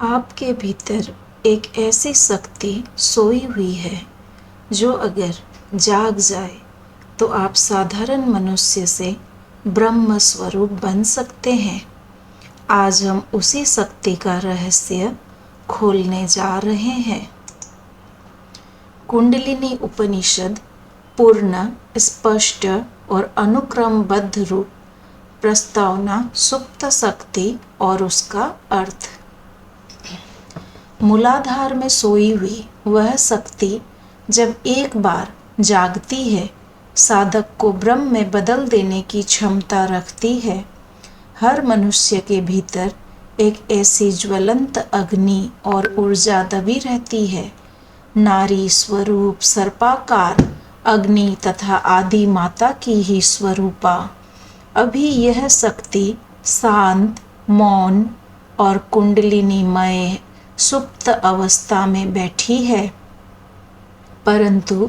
आपके भीतर एक ऐसी शक्ति सोई हुई है जो अगर जाग जाए तो आप साधारण मनुष्य से ब्रह्म स्वरूप बन सकते हैं। आज हम उसी शक्ति का रहस्य खोलने जा रहे हैं। कुंडलिनी उपनिषद पूर्ण, स्पष्ट और अनुक्रमबद्ध रूप, प्रस्तावना, सुप्त शक्ति और उसका अर्थ। मूलाधार में सोई हुई वह शक्ति जब एक बार जागती है, साधक को ब्रह्म में बदल देने की क्षमता रखती है। हर मनुष्य के भीतर एक ऐसी ज्वलंत अग्नि और ऊर्जा दबी रहती है। नारी स्वरूप सर्पाकार अग्नि तथा आदि माता की ही स्वरूपा। अभी यह शक्ति शांत, मौन और कुंडलिनीमय सुप्त अवस्था में बैठी है, परंतु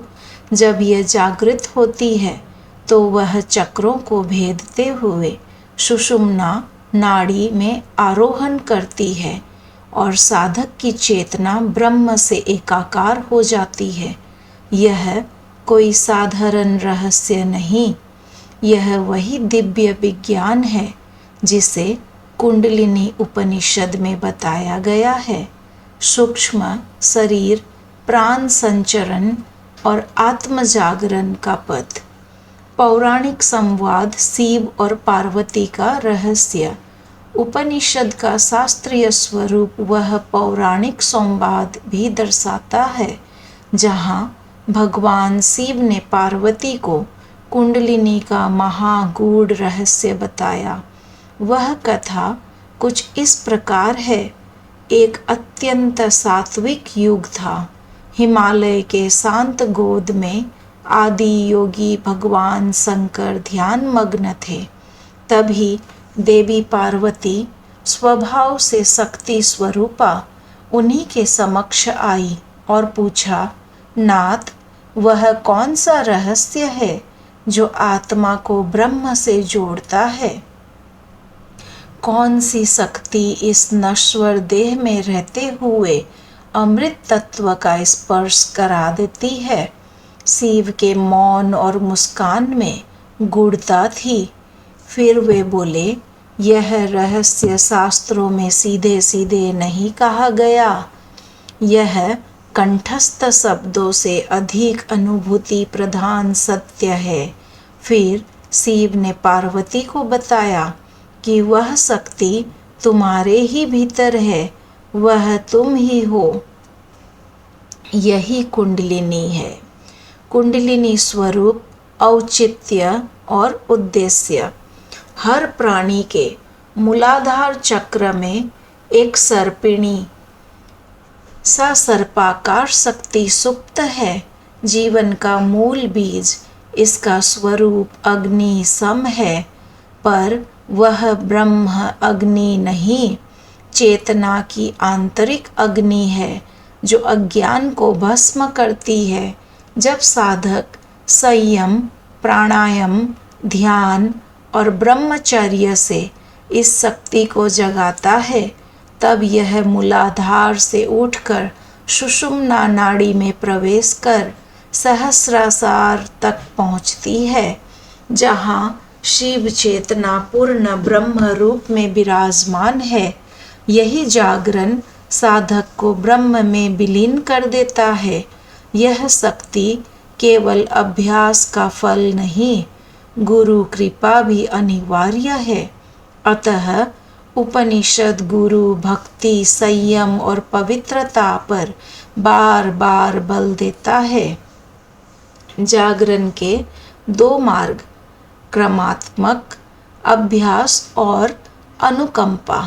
जब यह जागृत होती है तो वह चक्रों को भेदते हुए सुषुम्ना नाड़ी में आरोहण करती है और साधक की चेतना ब्रह्म से एकाकार हो जाती है। यह कोई साधारण रहस्य नहीं, यह वही दिव्य विज्ञान है जिसे कुंडलिनी उपनिषद में बताया गया है। सूक्ष्म शरीर, प्राण संचरण और आत्म जागरण का पथ। पौराणिक संवाद शिव और पार्वती का रहस्य। उपनिषद का शास्त्रीय स्वरूप वह पौराणिक संवाद भी दर्शाता है जहाँ भगवान शिव ने पार्वती को कुंडलिनी का महागूढ़ रहस्य बताया। वह कथा कुछ इस प्रकार है। एक अत्यंत सात्विक युग था। हिमालय के शांत गोद में आदि योगी भगवान शंकर ध्यान मग्न थे। तभी देवी पार्वती स्वभाव से शक्ति स्वरूपा उन्हीं के समक्ष आई और पूछा, नाथ, वह कौन सा रहस्य है जो आत्मा को ब्रह्म से जोड़ता है? कौन सी शक्ति इस नश्वर देह में रहते हुए अमृत तत्व का स्पर्श करा देती है? शिव के मौन और मुस्कान में गूढ़ता थी। फिर वे बोले, यह रहस्य शास्त्रों में सीधे सीधे नहीं कहा गया, यह कंठस्थ शब्दों से अधिक अनुभूति प्रधान सत्य है। फिर शिव ने पार्वती को बताया कि वह शक्ति तुम्हारे ही भीतर है, वह तुम ही हो। यही कुंडलिनी है। कुंडलिनी स्वरूप, औचित्य और उद्देश्य। हर प्राणी के मूलाधार चक्र में एक सर्पिणी सा सर्पाकार शक्ति सुप्त है। जीवन का मूल बीज, इसका स्वरूप अग्नि सम है, पर वह ब्रह्म अग्नि नहीं, चेतना की आंतरिक अग्नि है जो अज्ञान को भस्म करती है। जब साधक संयम, प्राणायाम, ध्यान और ब्रह्मचर्य से इस शक्ति को जगाता है, तब यह मूलाधार से उठकर सुषुम्ना नाड़ी में प्रवेश कर सहस्रार तक पहुँचती है, जहाँ शिव चेतना पूर्ण ब्रह्म रूप में विराजमान है। यही जागरण साधक को ब्रह्म में विलीन कर देता है। यह शक्ति केवल अभ्यास का फल नहीं, गुरु कृपा भी अनिवार्य है। अतः उपनिषद गुरु भक्ति, संयम और पवित्रता पर बार बार बल देता है। जागरण के दो मार्ग, क्रमात्मक अभ्यास और अनुकंपा।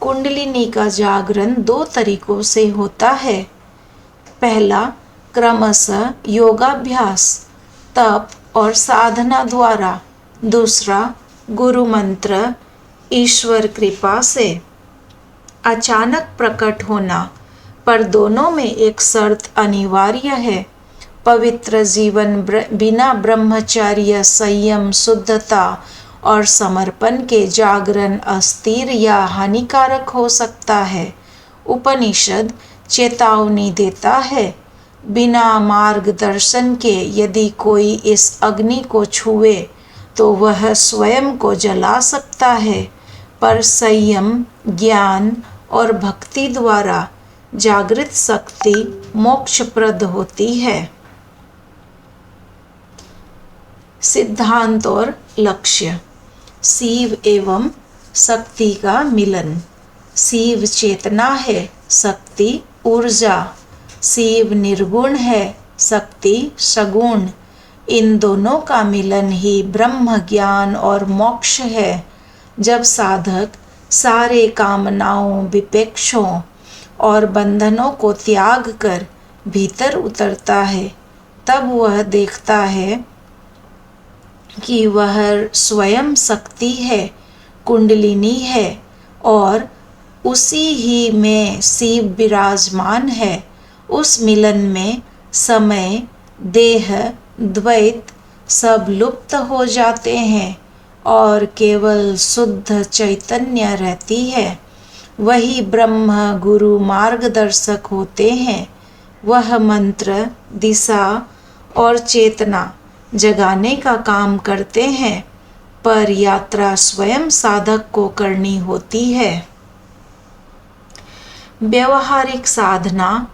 कुंडलिनी का जागरण दो तरीकों से होता है। पहला, क्रमशः योगाभ्यास, तप और साधना द्वारा। दूसरा, गुरु मंत्र, ईश्वर कृपा से। अचानक प्रकट होना, पर दोनों में एक शर्त अनिवार्य है। पवित्र जीवन बिना ब्रह्मचर्य, संयम, शुद्धता और समर्पण के जागरण अस्थिर या हानिकारक हो सकता है। उपनिषद चेतावनी देता है। बिना मार्गदर्शन के यदि कोई इस अग्नि को छुए तो वह स्वयं को जला सकता है, पर संयम, ज्ञान और भक्ति द्वारा जागृत शक्ति मोक्षप्रद होती है। सिद्धांत और लक्ष्य। शिव एवं शक्ति का मिलन। शिव चेतना है, शक्ति ऊर्जा। शिव निर्गुण है, शक्ति सगुण। इन दोनों का मिलन ही ब्रह्म ज्ञान और मोक्ष है। जब साधक सारे कामनाओं, विपेक्षों और बंधनों को त्याग कर भीतर उतरता है, तब वह देखता है कि वह स्वयं शक्ति है, कुंडलिनी है और उसी ही में शिव विराजमान है। उस मिलन में समय, देह, द्वैत सब लुप्त हो जाते हैं और केवल शुद्ध चैतन्य रहती है। वही ब्रह्म गुरु मार्गदर्शक होते हैं। वह मंत्र, दिशा और चेतना जगाने का काम करते हैं, पर यात्रा स्वयं साधक को करनी होती है। व्यवहारिक साधना,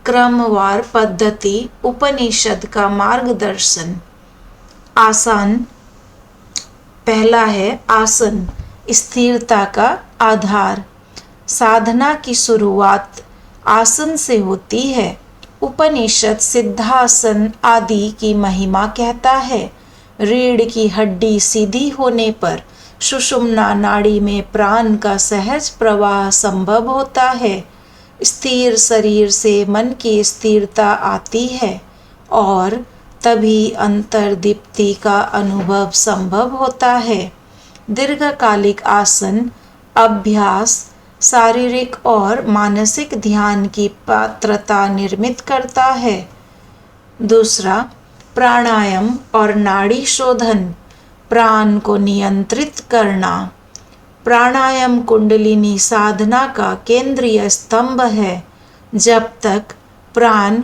क्रमवार पद्धति, उपनिषद का मार्गदर्शन। आसन। पहला है आसन, स्थिरता का आधार। साधना की शुरुआत आसन से होती है। उपनिषद सिद्धासन आदि की महिमा कहता है। रीढ़ की हड्डी सीधी होने पर सुषुम्ना नाड़ी में प्राण का सहज प्रवाह संभव होता है। स्थिर शरीर से मन की स्थिरता आती है और तभी अंतर्दीप्ति का अनुभव संभव होता है। दीर्घकालिक आसन अभ्यास शारीरिक और मानसिक ध्यान की पात्रता निर्मित करता है। दूसरा, प्राणायाम और नाड़ी शोधन, प्राण को नियंत्रित करना। प्राणायाम कुंडलिनी साधना का केंद्रीय स्तंभ है। जब तक प्राण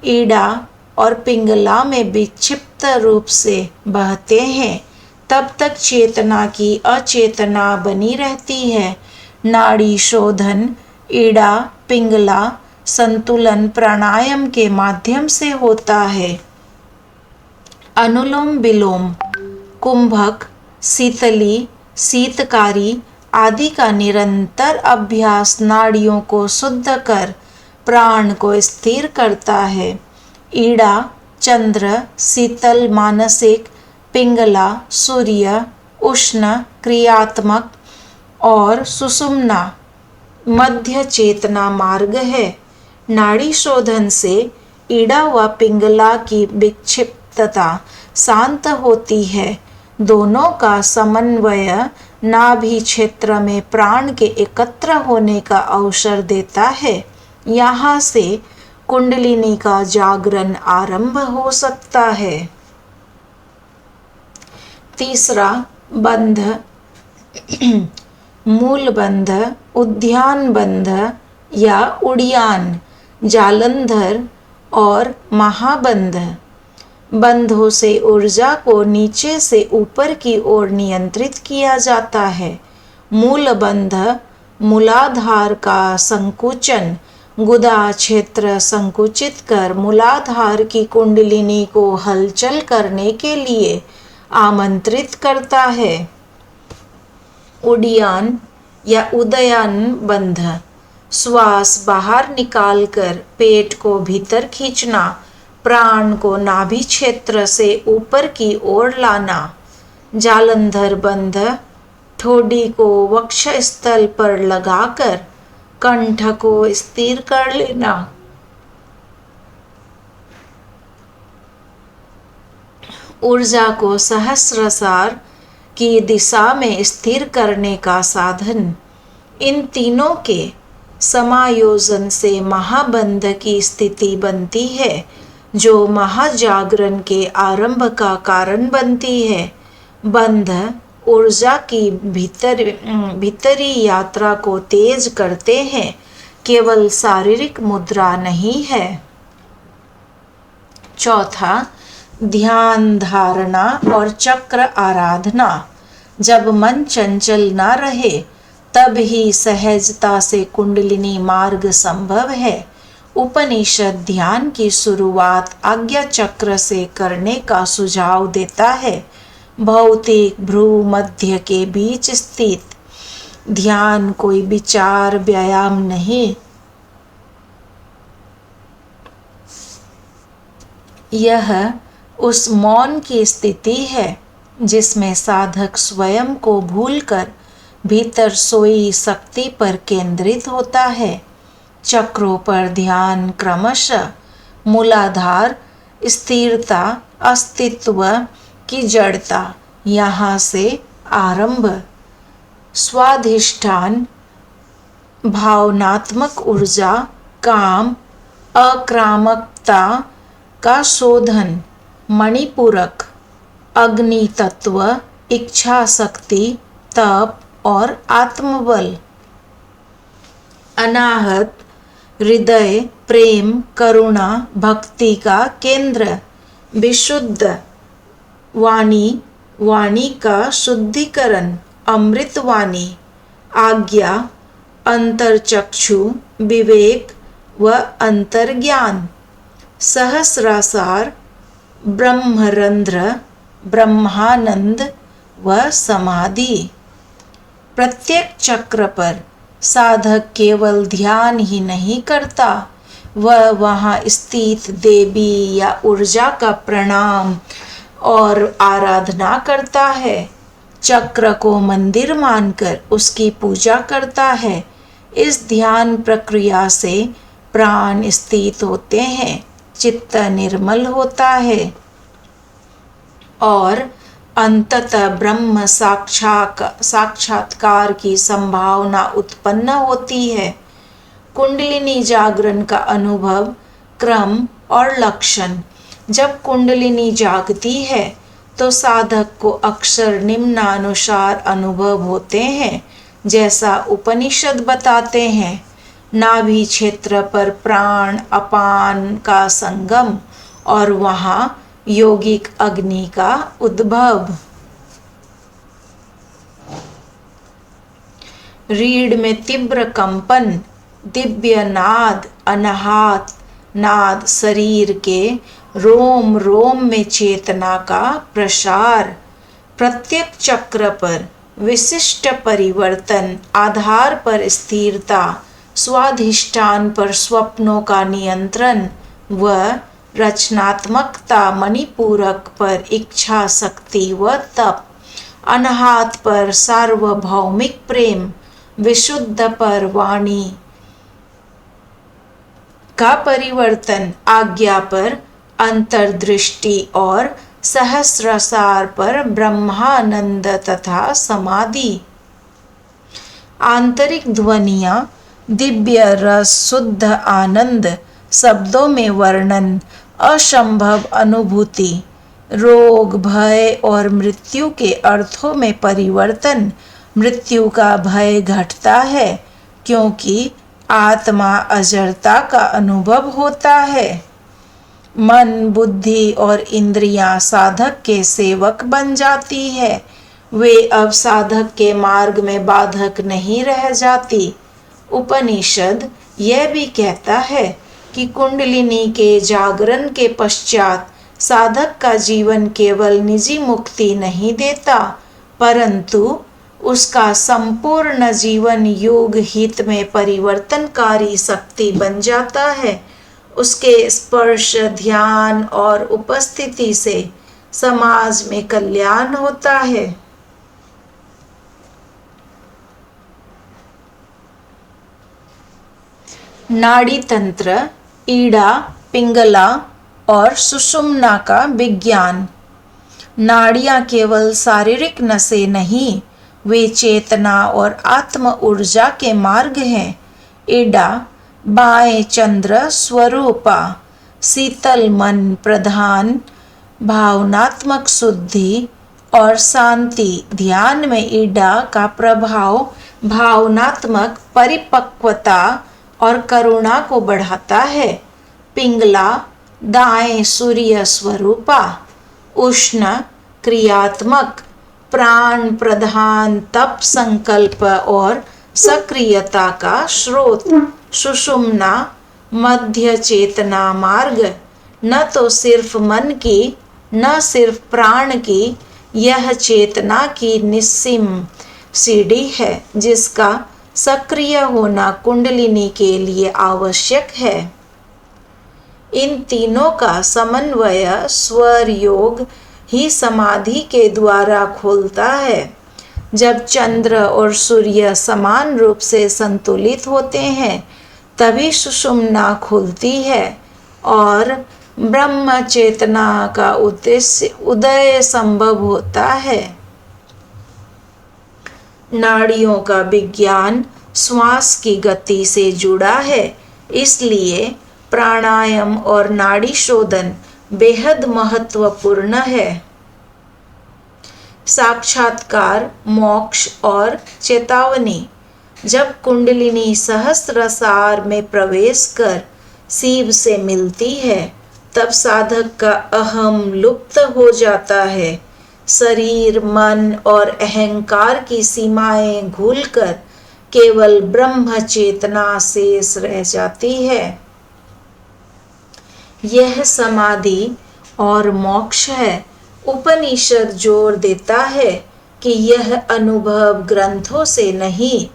ईड़ा और पिंगला में विक्षिप्त रूप से बहते हैं, तब तक चेतना की अचेतना बनी रहती है। नाड़ी शोधन, ईड़ा पिंगला संतुलन प्राणायाम के माध्यम से होता है। अनुलोम विलोम, कुंभक, शीतली, शीतकारी आदि का निरंतर अभ्यास नाड़ियों को शुद्ध कर प्राण को स्थिर करता है। ईड़ा, चंद्र, शीतल मानसिक, पिंगला सूर्य, उष्ण क्रियात्मक और सुषुम्ना मध्य चेतना मार्ग है। नाड़ी शोधन से ईड़ा व पिंगला की विक्षिप्तता शांत होती है। दोनों का समन्वय नाभि क्षेत्र में प्राण के एकत्र होने का अवसर देता है। यहाँ से कुंडलिनी का जागरण आरंभ हो सकता है। तीसरा, बंध। मूल बंध, उद्यान बंध या उड़ियान, जालंधर और महाबंध। बंधों से ऊर्जा को नीचे से ऊपर की ओर नियंत्रित किया जाता है। मूल बंध मूलाधार का संकुचन, गुदा क्षेत्र संकुचित कर मूलाधार की कुंडलिनी को हलचल करने के लिए आमंत्रित करता है। उड़ियान या उदयान बंध, श्वास बाहर निकालकर पेट को भीतर खींचना, प्राण को नाभि क्षेत्र से ऊपर की ओर लाना। जालंधर बंध, ठोडी को वक्षस्थल पर लगाकर कंठ को स्थिर कर लेना। ऊर्जा को सहस्रार की दिशा में स्थिर करने का साधन। इन तीनों के समायोजन से महाबंध की स्थिति बनती है, जो महाजागरण के आरंभ का कारण बनती है। बंध ऊर्जा की भीतरी यात्रा को तेज करते हैं। केवल शारीरिक मुद्रा नहीं है। चौथा, ध्यान धारणा और चक्र आराधना। जब मन चंचल न रहे तब ही सहजता से कुंडलिनी मार्ग संभव है। उपनिषद ध्यान की शुरुआत आज्ञा चक्र से करने का सुझाव देता है। भौतिक भ्रू मध्य के बीच स्थित ध्यान कोई विचार व्यायाम नहीं, यह उस मौन की स्थिति है जिसमें साधक स्वयं को भूलकर भीतर सोई शक्ति पर केंद्रित होता है। चक्रों पर ध्यान क्रमशः मूलाधार, स्थिरता, अस्तित्व की जड़ता, यहाँ से आरंभ, स्वाधिष्ठान, भावनात्मक ऊर्जा, काम, अक्रामकता का शोधन, मणिपूरक, अग्नि तत्व, इच्छा शक्ति, तप और आत्मबल, अनाहत, हृदय, प्रेम, करुणा, भक्ति का केंद्र, विशुद्ध वाणी, वाणी का शुद्धिकरण, अमृत वाणी, आज्ञा, अंतरचक्षु, विवेक व अंतर्ज्ञान, सहस्रासार, ब्रह्मरंध्र, ब्रह्मानंद व समाधि। प्रत्येक चक्र पर साधक केवल ध्यान ही नहीं करता, वह वहाँ स्थित देवी या ऊर्जा का प्रणाम और आराधना करता है। चक्र को मंदिर मानकर उसकी पूजा करता है। इस ध्यान प्रक्रिया से प्राण स्थित होते हैं, चित्त निर्मल होता है और अंततः ब्रह्म साक्षात्कार की संभावना उत्पन्न होती है। कुंडलिनी जागरण का अनुभव, क्रम और लक्षण। जब कुंडलिनी जागती है तो साधक को अक्सर निम्नानुसार अनुभव होते हैं, जैसा उपनिषद बताते हैं। नाभि क्षेत्र पर प्राण अपान का संगम और वहाँ यौगिक अग्नि का उद्भव। रीढ़ में तीव्र कंपन, दिव्य नाद, अनाहत नाद, शरीर के रोम रोम में चेतना का प्रसार। प्रत्येक चक्र पर विशिष्ट परिवर्तन, आधार पर स्थिरता, स्वाधिष्ठान पर स्वप्नों का नियंत्रण व रचनात्मकता, मणिपूरक पर इच्छा शक्ति व तप, अनाहत पर सार्वभौमिक प्रेम, विशुद्ध पर वाणी का परिवर्तन, आज्ञा पर अंतर्दृष्टि और सहस्रासार पर ब्रह्मानंद तथा समाधि। आंतरिक ध्वनियाँ, दिव्य रस, शुद्ध आनंद, शब्दों में वर्णन, असंभव अनुभूति, रोग, भय और मृत्यु के अर्थों में परिवर्तन। मृत्यु का भय घटता है क्योंकि आत्मा अजरता का अनुभव होता है। मन, बुद्धि और इंद्रियां साधक के सेवक बन जाती है। वे अब साधक के मार्ग में बाधक नहीं रह जाती। उपनिषद यह भी कहता है कि कुंडलिनी के जागरण के पश्चात साधक का जीवन केवल निजी मुक्ति नहीं देता, परंतु उसका संपूर्ण जीवन योग हित में परिवर्तनकारी शक्ति बन जाता है। उसके स्पर्श, ध्यान और उपस्थिति से समाज में कल्याण होता है। नाड़ी तंत्र, ईड़ा, पिंगला और सुषुम्ना का विज्ञान। नाड़ियाँ केवल शारीरिक नसें नहीं, वे चेतना और आत्म ऊर्जा के मार्ग हैं। ईड़ा, बाएं चंद्र स्वरूपा, शीतल मन प्रधान, भावनात्मक शुद्धि और शांति। ध्यान में ईड़ा का प्रभाव भावनात्मक परिपक्वता और करुणा को बढ़ाता है। पिंगला दाएं सूर्य स्वरूपा, उष्ण क्रियात्मक, प्राण प्रधान तप संकल्प और सक्रियता का स्रोत। सुषुम्ना मध्य चेतना मार्ग, न तो सिर्फ मन की न सिर्फ प्राण की, यह चेतना की निस्सीम सीढ़ी है जिसका सक्रिय होना कुंडलिनी के लिए आवश्यक है। इन तीनों का समन्वय स्वर योग ही समाधि के द्वारा खोलता है। जब चंद्र और सूर्य समान रूप से संतुलित होते हैं तभी सुषुम्ना खुलती है और ब्रह्म चेतना का उदय संभव होता है। नाड़ियों का विज्ञान श्वास की गति से जुड़ा है, इसलिए प्राणायाम और नाड़ी शोधन बेहद महत्वपूर्ण है। साक्षात्कार, मोक्ष और चेतावनी। जब कुंडलिनी सहस्रार में प्रवेश कर शिव से मिलती है तब साधक का अहम लुप्त हो जाता है। शरीर, मन और अहंकार की सीमाएं भूलकर केवल ब्रह्म चेतना शेष रह जाती है। यह समाधि और मोक्ष है। उपनिषद जोर देता है कि यह अनुभव ग्रंथों से नहीं,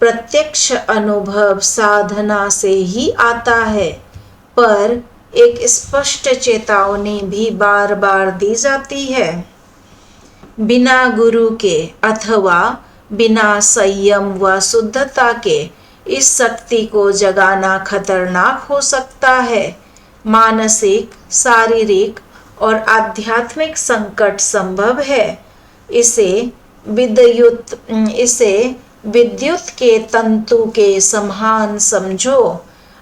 प्रत्यक्ष अनुभव साधना से ही आता है। पर एक स्पष्ट चेतावनी भी बार बार दी जाती है। बिना गुरु के अथवा बिना संयम व शुद्धता के इस शक्ति को जगाना खतरनाक हो सकता है। मानसिक, शारीरिक और आध्यात्मिक संकट संभव है। इसे विद्युत के तंतु के समान समझो।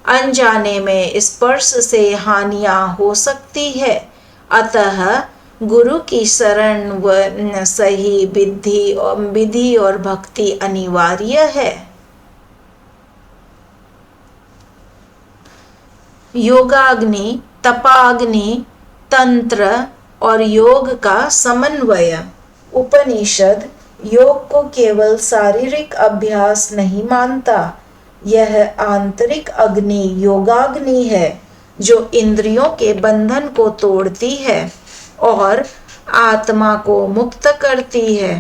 अनजाने में स्पर्श से हानियां हो सकती है, अतः गुरु की शरण व सही विधि और भक्ति अनिवार्य है। योगाग्नि, तपाग्नि, तंत्र और योग का समन्वय। उपनिषद योग को केवल शारीरिक अभ्यास नहीं मानता, यह आंतरिक अग्नि योगाग्नि है जो इंद्रियों के बंधन को तोड़ती है और आत्मा को मुक्त करती है।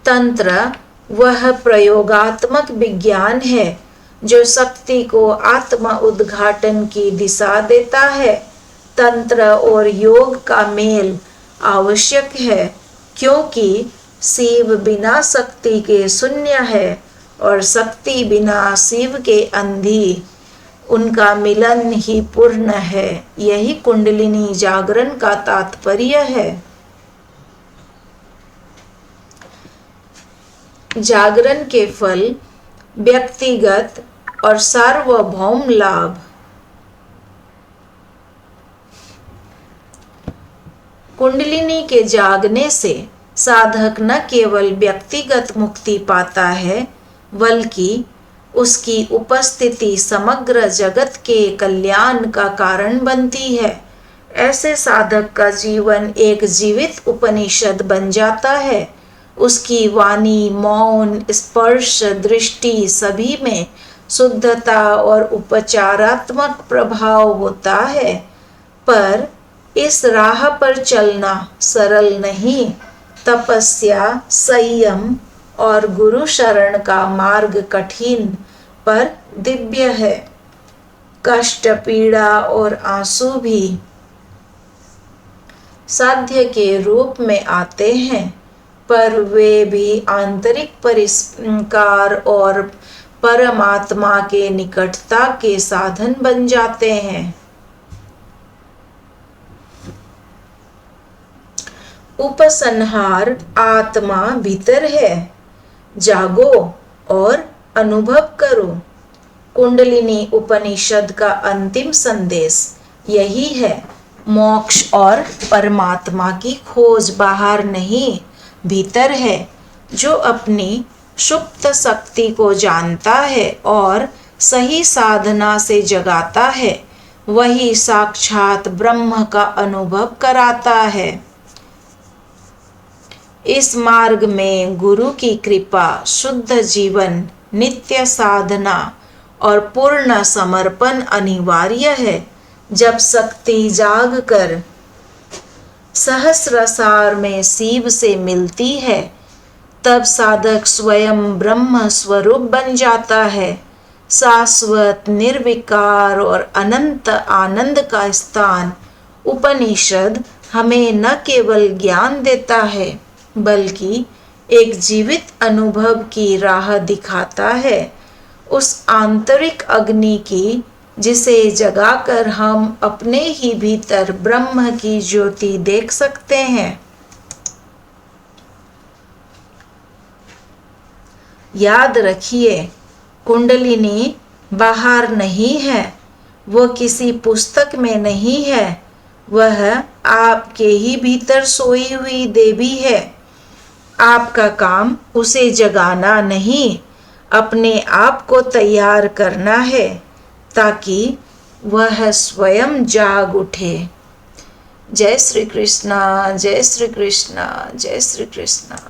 तंत्र वह प्रयोगात्मक विज्ञान है जो शक्ति को आत्म उद्घाटन की दिशा देता है। तंत्र और योग का मेल आवश्यक है क्योंकि शिव बिना शक्ति के शून्य है और शक्ति बिना शिव के अंधी। उनका मिलन ही पूर्ण है। यही कुंडलिनी जागरण का तात्पर्य है। जागरण के फल, व्यक्तिगत और सार्वभौम लाभ। कुंडलिनी के जागने से साधक न केवल व्यक्तिगत मुक्ति पाता है बल्कि उसकी उपस्थिति समग्र जगत के कल्याण का कारण बनती है। ऐसे साधक का जीवन एक जीवित उपनिषद बन जाता है। उसकी वाणी, मौन, स्पर्श, दृष्टि सभी में शुद्धता और उपचारात्मक प्रभाव होता है। पर इस राह पर चलना सरल नहीं। तपस्या, संयम और गुरु शरण का मार्ग कठिन पर दिव्य है। कष्ट, पीड़ा और आंसू भी साध्य के रूप में आते हैं, पर वे भी आंतरिक परिष्कार और परमात्मा के निकटता के साधन बन जाते हैं। उपसंहार, आत्मा भीतर है। जागो और अनुभव करो। कुंडलिनी उपनिषद का अंतिम संदेश यही है। मोक्ष और परमात्मा की खोज बाहर नहीं, भीतर है। जो अपनी सुप्त शक्ति को जानता है और सही साधना से जगाता है, वही साक्षात ब्रह्म का अनुभव कराता है। इस मार्ग में गुरु की कृपा, शुद्ध जीवन, नित्य साधना और पूर्ण समर्पण अनिवार्य है। जब शक्ति जागकर सहस्रसार में शिव से मिलती है, तब साधक स्वयं ब्रह्म स्वरूप बन जाता है। शाश्वत, निर्विकार और अनंत आनंद का स्थान उपनिषद हमें न केवल ज्ञान देता है, बल्कि एक जीवित अनुभव की राह दिखाता है, उस आंतरिक अग्नि की जिसे जगाकर हम अपने ही भीतर ब्रह्म की ज्योति देख सकते हैं। याद रखिए, कुंडलिनी बाहर नहीं है, वो किसी पुस्तक में नहीं है, वह आपके ही भीतर सोई हुई देवी है। आपका काम उसे जगाना नहीं, अपने आप को तैयार करना है ताकि वह स्वयं जाग उठे। जय श्री कृष्णा, जय श्री कृष्णा, जय श्री कृष्णा।